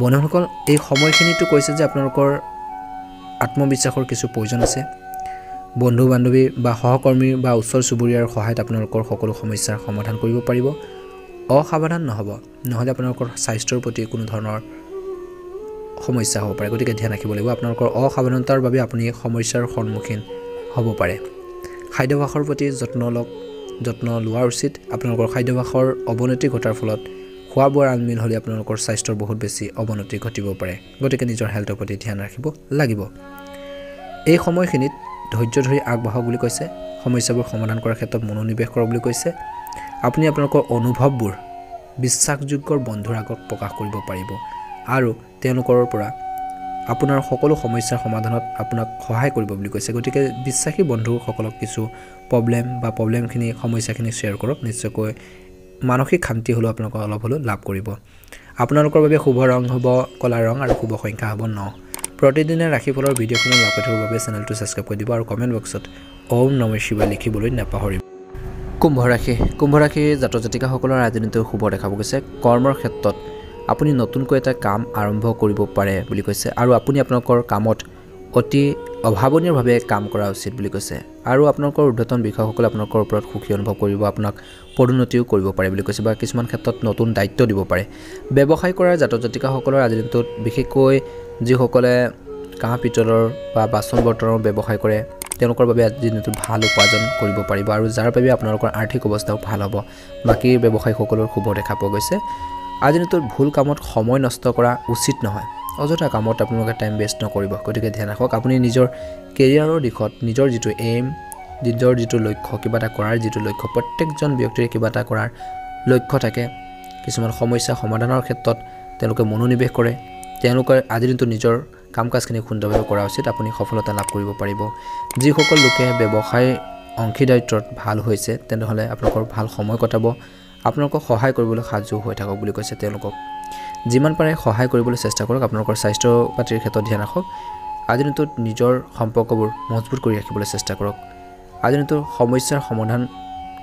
বন্ধুসকল, এই সময়খিনিতো কৈছে যে আপোনালোকৰ আত্মবিশ্বাসৰ কিছু প্ৰয়োজন আছে। বন্ধু বান্ধৱী বা সহকৰ্মী বা ওচৰ চুবুৰীয়াৰ সহায়ত আপোনালোকৰ সকলো সমস্যাৰ সমাধান কৰিব পাৰিব। অসাৱধান নহ'ব, নহ'লে আপোনালোকৰ স্বাস্থ্যৰ প্ৰতি কোনো ধৰণৰ সমস্যা হ'ব পাৰে। গতিকে ধ্যান ৰাখিব লাগিব। আপোনালোকৰ অসাৱধানতাৰ বাবে আপুনি সমস্যাৰ সন্মুখীন হ'ব পাৰে। খাদ্যাভ্যাসৰ প্ৰতি যত্ন লোৱা উচিত। আপোনালোকৰ খাদ্যাভ্যাসৰ অৱনতি ঘটাৰ ফলত খোৱা বোৱাৰ আনমিল হ'লে আপোনালোকৰ স্বাস্থ্যৰ বহুত বেছি অৱনতি ঘটিব পাৰে। গতিকে নিজৰ হেল্থৰ প্ৰতি ধ্যান ৰাখিব লাগিব। এই সময়খিনিত ধৈৰ্য ধৰি আগবাঢ়ক বুলি কৈছে। সমস্যাবোৰ সমাধান কৰাৰ ক্ষেত্ৰত মনোনিৱেশ কৰক বুলি কৈছে। আপুনি আপোনালোকৰ অনুভৱবোৰ বিশ্বাসযোগ্য বন্ধুৰ আগত প্ৰকাশ কৰিব পাৰিব আৰু তেওঁলোকৰ পৰা আপোনাৰ সকলো সমস্যাৰ সমাধানত আপোনাক সহায় কৰিব বুলি কৈছে। গতিকে বিশ্বাসী বন্ধুসকলক কিছু প্ৰব্লেমখিনি, সমস্যাখিনি শ্বেয়াৰ কৰক। নিশ্চয়কৈ মানসিক শান্তি হ'লেও আপোনালোকে অলপ হ'লেও লাভ কৰিব। আপোনালোকৰ বাবে শুভ ৰং হ'ব ক'লা ৰং আৰু শুভ সংখ্যা হ'ব 9। প্ৰতিদিনে ৰাশিফলৰ ভিডিঅ'সমূহ লাভ কৰি থকাৰ বাবে চেনেলটো ছাবস্ক্ৰাইব কৰি দিব আৰু কমেণ্ট বক্সত ওম নমঃ শিৱায় লিখিবলৈ নাপাহৰিব। কুম্ভ ৰাশি জাতক জাতিকাসকলৰ আজি দিনটো শুভ দেখা গৈছে কৰ্মৰ ক্ষেত্ৰত আপুনি নতুনকৈ এটা কাম আৰম্ভ কৰিব পাৰে বুলি কৈছে আৰু আপুনি আপোনালোকৰ কামত অতি অভাৱনীয়ভাৱে কাম কৰা উচিত বুলি কৈছে আৰু আপোনালোকৰ ঊৰ্ধ্বতন বিষয়াসকলে আপোনালোকৰ ওপৰত সুখী অনুভৱ কৰিব আপোনাক পদোন্নতিও কৰিব পাৰে বুলি কৈছে বা কিছুমান ক্ষেত্ৰত নতুন দায়িত্ব দিব পাৰে ব্যৱসায় কৰাৰ জাতক জাতিকাসকলৰ আজি দিনটোত বিশেষকৈ যিসকলে কাঁহ পিতলৰ বা বাচন বৰ্তনৰ ব্যৱসায় কৰে তেওঁলোকৰ বাবে আজি দিনটো ভাল উপাৰ্জন কৰিব পাৰিব আৰু যাৰ বাবে আপোনালোকৰ আৰ্থিক অৱস্থাও ভাল হ'ব বাকি ব্যৱসায়ীসকলৰ শুভ দেখা পোৱা গৈছে আজি দিনটোত ভুল কামত সময় নষ্ট কৰা উচিত নহয় অযথা কামত আপোনালোকে টাইম বেষ্ট নকৰিব গতিকে ধ্যান ৰাখক আপুনি নিজৰ কেৰিয়াৰৰ দিশত নিজৰ যিটো এইম নিজৰ যিটো লক্ষ্য কিবা এটা কৰাৰ যিটো লক্ষ্য প্ৰত্যেকজন ব্যক্তিৰ কিবা এটা কৰাৰ লক্ষ্য থাকে কিছুমান সমস্যা সমাধানৰ ক্ষেত্ৰত তেওঁলোকে মনোনিৱেশ কৰে তেওঁলোকৰ আজি দিনটো নিজৰ কাম কাজখিনি সুন্দৰভাৱে কৰা উচিত আপুনি সফলতা লাভ কৰিব পাৰিব যিসকল লোকে ব্যৱসায় অংশীদাৰিত্বত ভাল হৈছে তেনেহলে আপোনালোকৰ ভাল সময় কটাব আপোনালোকক সহায় কৰিবলৈ সাজু হৈ থাকক বুলি কৈছে তেওঁলোকক যিমান পাৰে সহায় কৰিবলৈ চেষ্টা কৰক আপোনালোকৰ স্বাস্থ্য পাতিৰ ক্ষেত্ৰত ধ্যান ৰাখক আজি দিনটোত নিজৰ সম্পৰ্কবোৰ মজবুত কৰি ৰাখিবলৈ চেষ্টা কৰক আজি দিনটোৰ সমস্যাৰ সমাধান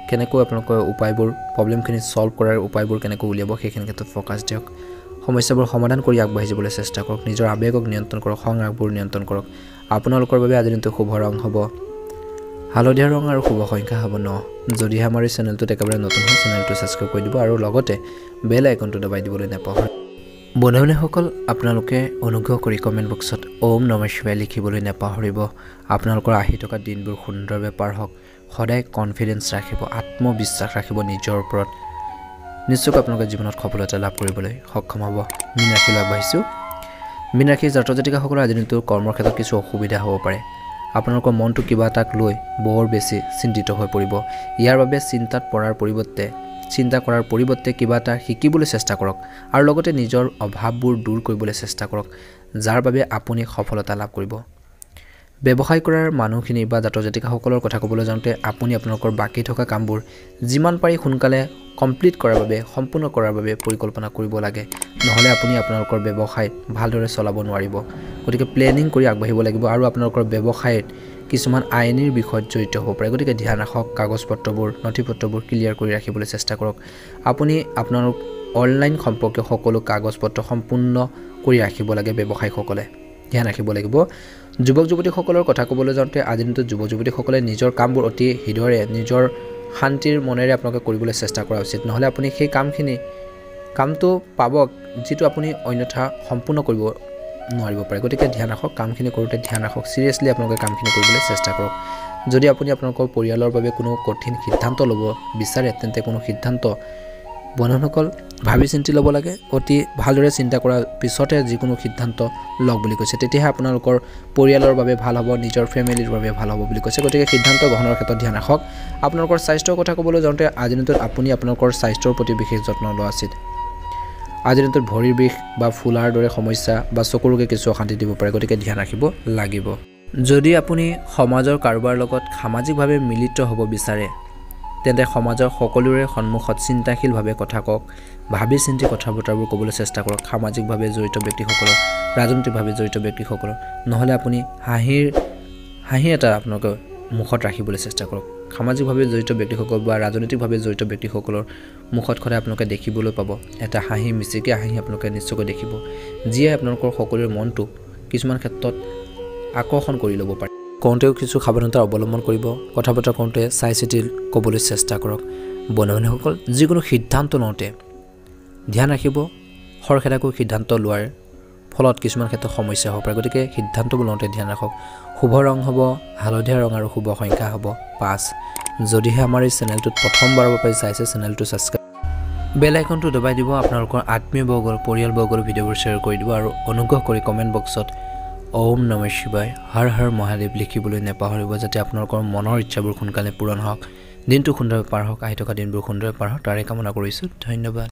কেনেকৈ আপোনালোকৰ উপায়বোৰ প্ৰবলেমখিনি সলভ কৰাৰ উপায়বোৰ কেনেকৈ উলিয়াব সেইখিনি ক্ষেত্ৰত ফোকাছ দিয়ক সমস্যাবোৰ সমাধান কৰি আগবাঢ়ি যাবলৈ চেষ্টা কৰক নিজৰ আবেগক নিয়ন্ত্ৰণ কৰক সংৰাগবোৰ নিয়ন্ত্ৰণ কৰক আপোনালোকৰ বাবে আজি দিনটো শুভ ৰং হ'ব হালধীয়া ৰং আৰু শুভ সংখ্যা হ'ব 9 যদি আমাৰ এই চেনেলটোত একেবাৰে নতুন হয় চেনেলটো ছাবস্ক্ৰাইব কৰি দিব আৰু লগতে বেল আইকনটো দবাই দিবলৈ নাপাহৰিব বন্ধুসকল আপোনালোকে অনুগ্ৰহ কৰি কমেন্ট বক্সত ওম নমঃ শিৱায় লিখিবলৈ নাপাহৰিব আপোনালোকৰ আহি থকা দিনবোৰ সুন্দৰভাৱে পাৰ হওক সদায় কনফিডেন্স ৰাখিব আত্মবিশ্বাস ৰাখিব নিজৰ ওপৰত নিশ্চয় আপোনালোকে জীৱনত সফলতা লাভ কৰিবলৈ সক্ষম হ'ব মীন ৰাশি আগবাঢ়িছো মীন ৰাশি জাতক জাতিকাসকলৰ আজি দিনটো কৰ্মৰ ক্ষেত্ৰত কিছু অসুবিধা হ'ব পাৰে আপোনালোকৰ মনটো কিবা এটাক লৈ বৰ বেছি চিন্তিত হৈ পৰিব ইয়াৰ বাবে চিন্তা কৰাৰ পৰিৱৰ্তে কিবা এটা শিকিবলৈ চেষ্টা কৰক আৰু লগতে নিজৰ অভাৱবোৰ দূৰ কৰিবলৈ চেষ্টা কৰক যাৰ বাবে আপুনি সফলতা লাভ কৰিব ব্যৱসায় কৰাৰ মানুহখিনি বা জাতক জাতিকাসকলৰ কথা ক'বলৈ যাওঁতে আপুনি আপোনালোকৰ বাকি থকা কামবোৰ যিমান পাৰি সোনকালে কমপ্লিট কৰাৰ বাবে সম্পূৰ্ণ কৰাৰ বাবে পৰিকল্পনা কৰিব লাগে নহলে আপুনি আপোনালোকৰ ব্যৱসায় ভালদৰে চলাব নোৱাৰিব গতিকে প্লেনিং কৰি আগবাঢ়িব লাগিব আৰু আপোনালোকৰ ব্যৱসায়ত কিছুমান আইনীৰ বিষয়ত জড়িত হ'ব পাৰে গতিকে ধ্যান ৰাখক কাগজপত্ৰবোৰ নথিপত্ৰবোৰ ক্লিয়াৰ কৰি ৰাখিবলৈ চেষ্টা কৰক আপুনি আপোনালোক অনলাইন সম্পৰ্কীয় সকলো কাগজপত্ৰ সম্পূৰ্ণ কৰি ৰাখিব লাগে ব্যৱসায়ীসকলে ধ্যান ৰাখিব লাগিব যুৱক যুৱতীসকলৰ কথা ক'বলৈ যাওঁতে আজি দিনটো যুৱক যুৱতীসকলে নিজৰ কামবোৰ অতি হৃদয়ৰে নিজৰ শান্তিৰ মনেৰে আপোনালোকে কৰিবলৈ চেষ্টা কৰা উচিত নহলে আপুনি সেই কামটো পাব যিটো আপুনি অন্যথা সম্পূৰ্ণ কৰিব নোৱাৰিব পাৰে গতিকে ধ্যান ৰাখক কামখিনি কৰোঁতে ধ্যান ৰাখক সিৰিয়াসলি আপোনালোকে কামখিনি কৰিবলৈ চেষ্টা কৰক যদি আপুনি আপোনালোকৰ পৰিয়ালৰ বাবে কোনো কঠিন সিদ্ধান্ত ল'ব বিচাৰে তেন্তে কোনো সিদ্ধান্ত বন্ধুসকল ভাবি চিন্তি ল'ব লাগে অতি ভালদৰে চিন্তা কৰাৰ পিছতে যিকোনো সিদ্ধান্ত লওক বুলি কৈছে তেতিয়াহে আপোনালোকৰ পৰিয়ালৰ বাবে ভাল হ'ব নিজৰ ফেমিলিৰ বাবে ভাল হ'ব বুলি কৈছে গতিকে সিদ্ধান্ত গ্ৰহণৰ ক্ষেত্ৰত ধ্যান ৰাখক আপোনালোকৰ স্বাস্থ্যৰ কথা ক'বলৈ যাওঁতে আজি দিনটোত আপুনি আপোনালোকৰ স্বাস্থ্যৰ প্ৰতি বিশেষ যত্ন লোৱা উচিত আজি দিনটোত ভৰিৰ বিষ বা ফুলাৰ দৰে সমস্যা বা চকুৰ ৰোগে কিছু অশান্তি দিব পাৰে গতিকে ধ্যান ৰাখিব লাগিব যদি আপুনি সমাজৰ কাৰোবাৰ লগত সামাজিকভাৱে মিলিত হ'ব বিচাৰে তেন্তে সমাজৰ সকলোৰে সন্মুখত চিন্তাশীলভাৱে কথা কওক ভাবি চিন্তি কথা বতৰাবোৰ ক'বলৈ চেষ্টা কৰক সামাজিকভাৱে জড়িত ব্যক্তিসকলৰ ৰাজনৈতিকভাৱে জড়িত ব্যক্তিসকলৰ নহলে আপুনি হাঁহি এটা আপোনালোকে মুখত ৰাখিবলৈ চেষ্টা কৰক সামাজিকভাৱে জড়িত ব্যক্তিসকল বা ৰাজনৈতিকভাৱে জড়িত ব্যক্তিসকলৰ মুখত সদায় আপোনালোকে দেখিবলৈ পাব এটা হাঁহি মিচিকি হাঁহি আপোনালোকে নিশ্চয়কৈ দেখিব যিয়ে আপোনালোকৰ সকলোৰে মনটো কিছুমান ক্ষেত্ৰত আকৰ্ষণ কৰি ল'ব পাৰে কওঁতেও কিছু সাৱধানতা অৱলম্বন কৰিব কথা বতৰা কওঁতে চাই চিতি ক'বলৈ চেষ্টা কৰক বন্ধুসকল যিকোনো সিদ্ধান্ত লওঁতে ধ্যান ৰাখিব খৰখেদাকৈ সিদ্ধান্ত লোৱাৰ ফলত কিছুমান ক্ষেত্ৰত সমস্যা হ'ব পাৰে গতিকে সিদ্ধান্তবোৰ লওঁতে ধ্যান ৰাখক শুভ ৰং হ'ব হালধীয়া ৰং আৰু শুভ সংখ্যা হ'ব 5 যদিহে আমাৰ এই চেনেলটোত প্ৰথমবাৰৰ বাবে চাইছে চেনেলটো ছাবস্ক্ৰাইব বেল আইকনটো দবাই দিব আপোনালোকৰ আত্মীয়বৰ্গৰ পৰিয়ালবৰ্গৰ ভিডিঅ'বোৰ শ্বেয়াৰ কৰি দিব আৰু অনুগ্ৰহ কৰি কমেন্ট বক্সত ওম নমঃ শিৱায় হৰ হৰ মহাদেৱ লিখিবলৈ নাপাহৰিব যাতে আপোনালোকৰ মনৰ ইচ্ছাবোৰ সোনকালে পূৰণ হওক দিনটো সুন্দৰভাৱে পাৰ হওক আহি থকা দিনবোৰ সুন্দৰভাৱে পাৰ হওক তাৰে কামনা কৰিছোঁ ধন্যবাদ